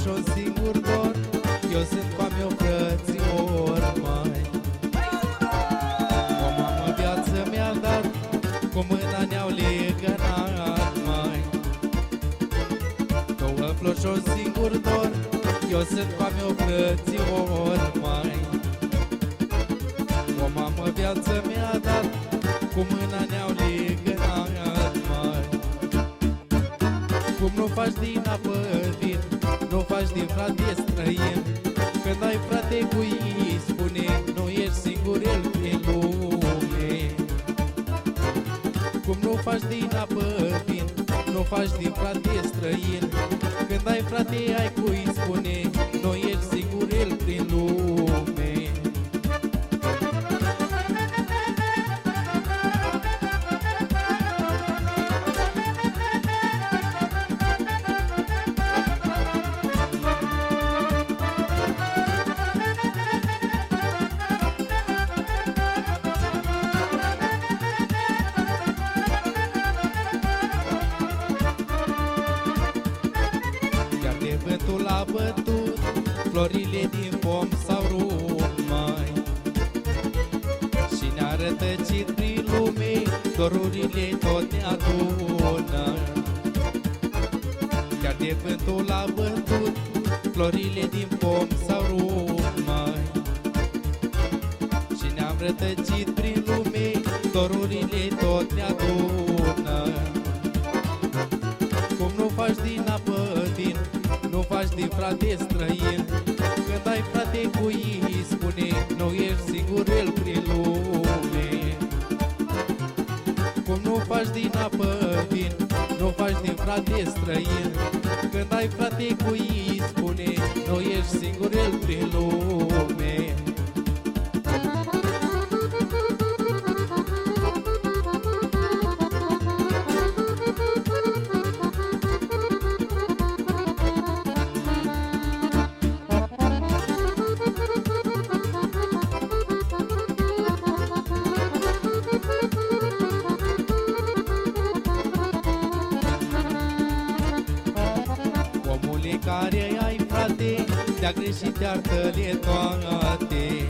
și un singur dor, eu sunt cu a meu frățior, mai. O mamă viață mi-a dat, cu mâna ne-au legănat, mai. Două flori și un singur dor, eu sunt cu a meu frățior, mai. O mamă viață mi-a dat, cu mâna ne-au legănat, mai. Cum nu faci din apă vin, nu faci din frate străin. Când ai frate cu ei, spune, nu ești singur el prin lume. Cum nu faci din apă vin, nu faci din frate străin. Când ai frate, ai cui spune, nu ești singur el prin lume. Vântul a bătut, florile din pom s-au rupt, mai. Și ne-a rătăcit prin lume, dorurile tot ne adună. Chiar de vântul a bătut, florile din pom s-au rupt, mai. Și ne-am rătăcit prin lume, dorurile tot ne adună. Cum nu faci din apă vin, nu faci din frate străin. Când ai frate cu ei, spune, nu ești singur el prin lume. Cum nu faci din apă vin, nu faci din frate străin. Când ai frate cu ei, spune, nu ești singur el prin lume. Care ai frate, te-a greșit, iartă-le toate.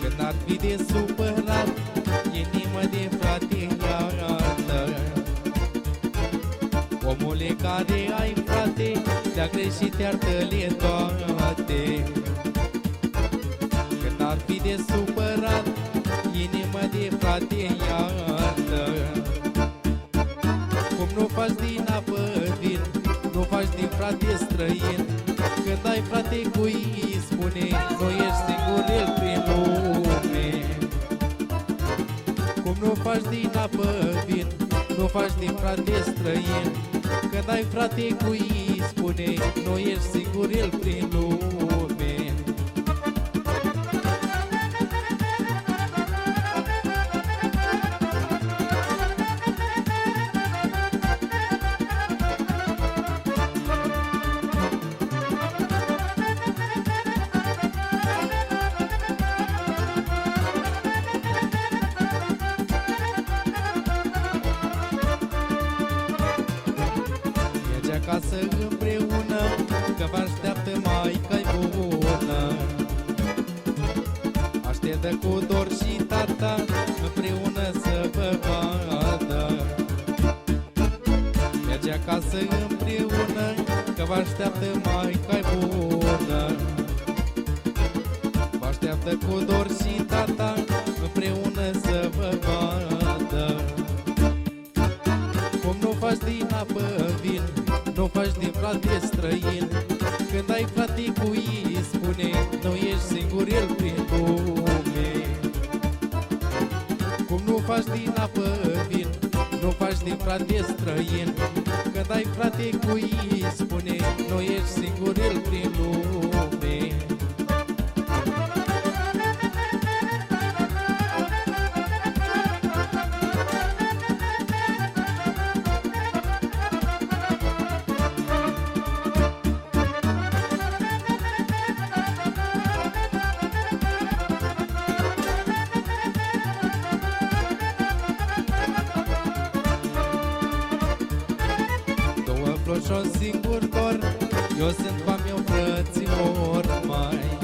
Când ar fi de supărat, inimă de frate iartă. Omule care ai frate, te-a greșit, iartă-le toate. Când ar fi de supărat, inimă de frate iartă. Cum nu faci din apă vin, nu faci din frate străin. Când ai frate cu ei, spune, nu ești singur el prin lume. Cum nu faci din apă vin, nu faci din frate străin. Când ai frate cu ei, spune, nu ești singur el prin lume. Acasă împreună, că vă așteaptă maica-i bună. Așteptă cu dor și tata, împreună să vă vadă. Merge acasă împreună, că vă așteaptă maica-i bună. Vă așteaptă cu dor și tata, împreună să vă vadă. Cum nu faci din apă vin, nu faci din frate străin. Când ai frate cu ei, spune, nu ești singur el prin lume. Cum nu faci din apă vin, nu faci din frate străin. Când ai frate cu ei, spune, nu ești singur el prin lume. și un singur dor, Eu sunt va meu frățior, mai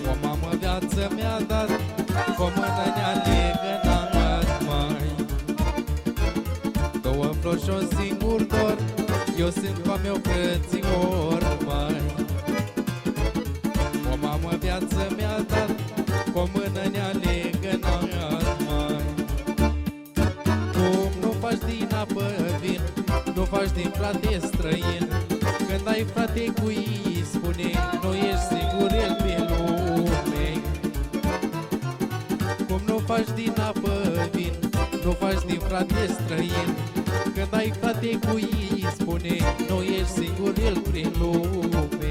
o mamă viață mi-a dat, cu o mână ne-a legănat, mai două flori și un singur dor, eu sunt va meu frățior, mai o mamă viață mi-a dat, cu o mână ne-a legănat, mai cum nu faci din apă vin, nu faci din frate străin. Când ai frate cu ei, spune, nu ești singur el pe lume. Cum nu faci din apă vin, nu faci din frate străin. Când ai frate cu ei, spune, nu ești singur el prin lume.